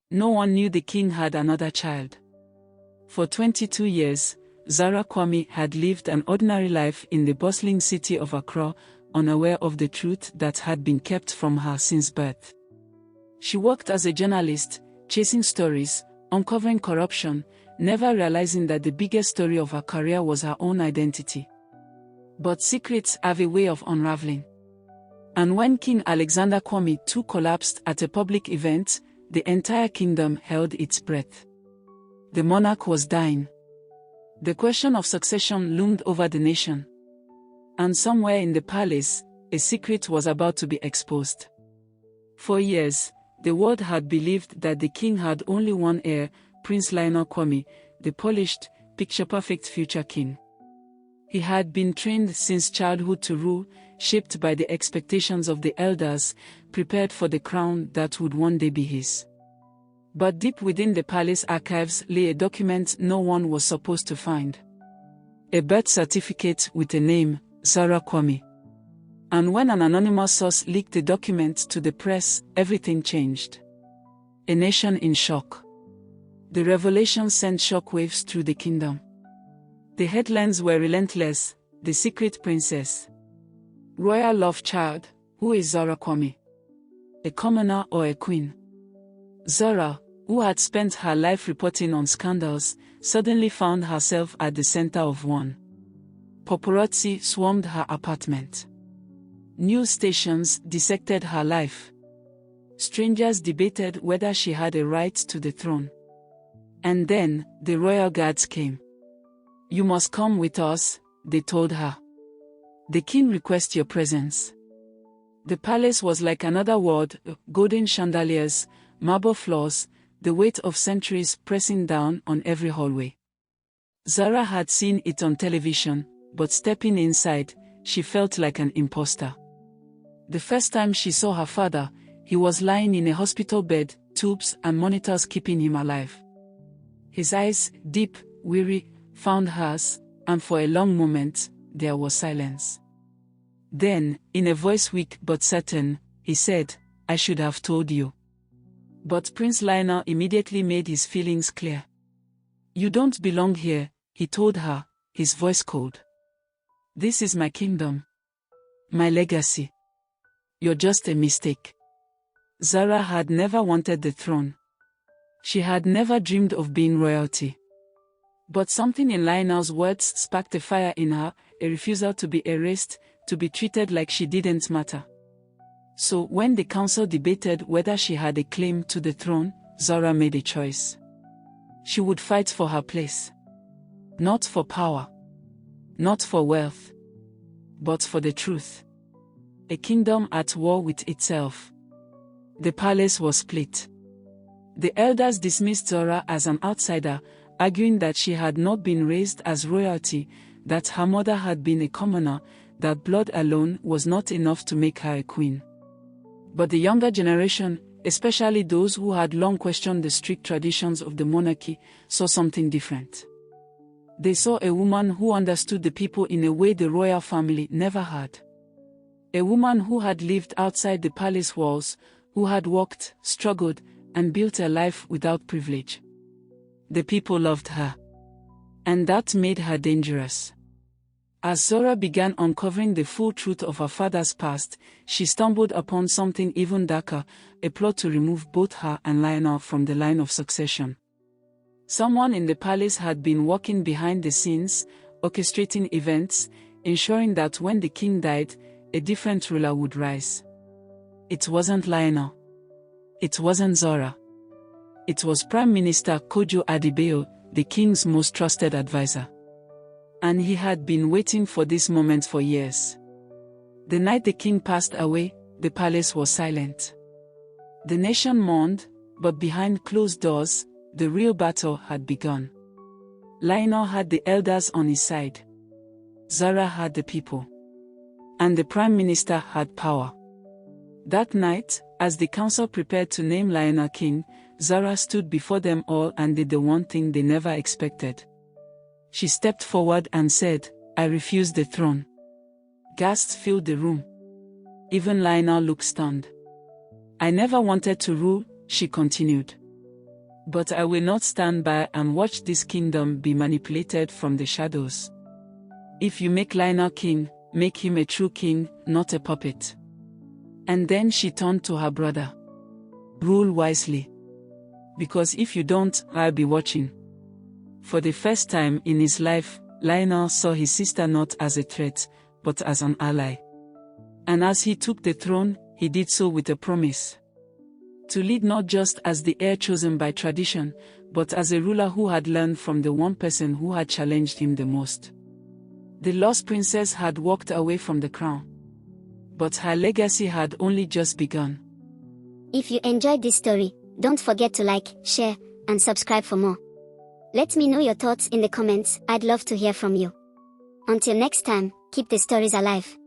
No one knew the king had another child. For 22 years, Zara Kwame had lived an ordinary life in the bustling city of Accra, unaware of the truth that had been kept from her since birth. She worked as a journalist, chasing stories, uncovering corruption, never realizing that the biggest story of her career was her own identity. But secrets have a way of unraveling. And when King Alexander Kwame II collapsed at a public event, the entire kingdom held its breath. The monarch was dying. The question of succession loomed over the nation. And somewhere in the palace, a secret was about to be exposed. For years, the world had believed that the king had only one heir, Prince Lionel Kwame, the polished, picture-perfect future king. He had been trained since childhood to rule, shaped by the expectations of the elders, prepared for the crown that would one day be his. But deep within the palace archives lay a document no one was supposed to find. A birth certificate with a name, Zara Kwame. And when an anonymous source leaked the document to the press, everything changed. A nation in shock. The revelation sent shockwaves through the kingdom. The headlines were relentless: the secret princess. Royal love child, who is Zara Kwame? A commoner or a queen? Zara, who had spent her life reporting on scandals, suddenly found herself at the center of one. Paparazzi swarmed her apartment. News stations dissected her life. Strangers debated whether she had a right to the throne. And then, the royal guards came. "You must come with us," they told her. "The king requests your presence." The palace was like another world: golden chandeliers, marble floors, the weight of centuries pressing down on every hallway. Zara had seen it on television, but stepping inside, she felt like an imposter. The first time she saw her father, he was lying in a hospital bed, tubes and monitors keeping him alive. His eyes, deep, weary, found hers, and for a long moment, there was silence. Then, in a voice weak but certain, he said, "I should have told you." But Prince Lionel immediately made his feelings clear. "You don't belong here," he told her, his voice cold. "This is my kingdom. My legacy. You're just a mistake." Zara had never wanted the throne. She had never dreamed of being royalty. But something in Lionel's words sparked a fire in her, a refusal to be erased, to be treated like she didn't matter. So when the council debated whether she had a claim to the throne, Zara made a choice. She would fight for her place. Not for power. Not for wealth. But for the truth. A kingdom at war with itself. The palace was split. The elders dismissed Zara as an outsider, arguing that she had not been raised as royalty, that her mother had been a commoner, that blood alone was not enough to make her a queen. But the younger generation, especially those who had long questioned the strict traditions of the monarchy, saw something different. They saw a woman who understood the people in a way the royal family never had. A woman who had lived outside the palace walls, who had walked, struggled, and built a life without privilege. The people loved her. And that made her dangerous. As Zara began uncovering the full truth of her father's past, she stumbled upon something even darker, a plot to remove both her and Lionel from the line of succession. Someone in the palace had been working behind the scenes, orchestrating events, ensuring that when the king died, a different ruler would rise. It wasn't Lionel. It wasn't Zara. It was Prime Minister Kojo Adebayo, the king's most trusted advisor. And he had been waiting for this moment for years. The night the king passed away, the palace was silent. The nation mourned, but behind closed doors, the real battle had begun. Lionel had the elders on his side. Zara had the people. And the Prime Minister had power. That night, as the council prepared to name Lionel king, Zara stood before them all and did the one thing they never expected. She stepped forward and said, "I refuse the throne." Gasps filled the room. Even Lionel looked stunned. "I never wanted to rule," she continued. But I will not stand by and watch this kingdom be manipulated from the shadows. If you make Lionel king, make him a true king, not a puppet." And then she turned to her brother. "Rule wisely. Because if you don't, I'll be watching." For the first time in his life, Lionel saw his sister not as a threat, but as an ally. And as he took the throne, he did so with a promise. To lead not just as the heir chosen by tradition, but as a ruler who had learned from the one person who had challenged him the most. The lost princess had walked away from the crown. But her legacy had only just begun. If you enjoyed this story, don't forget to like, share, and subscribe for more. Let me know your thoughts in the comments. I'd love to hear from you. Until next time, keep the stories alive.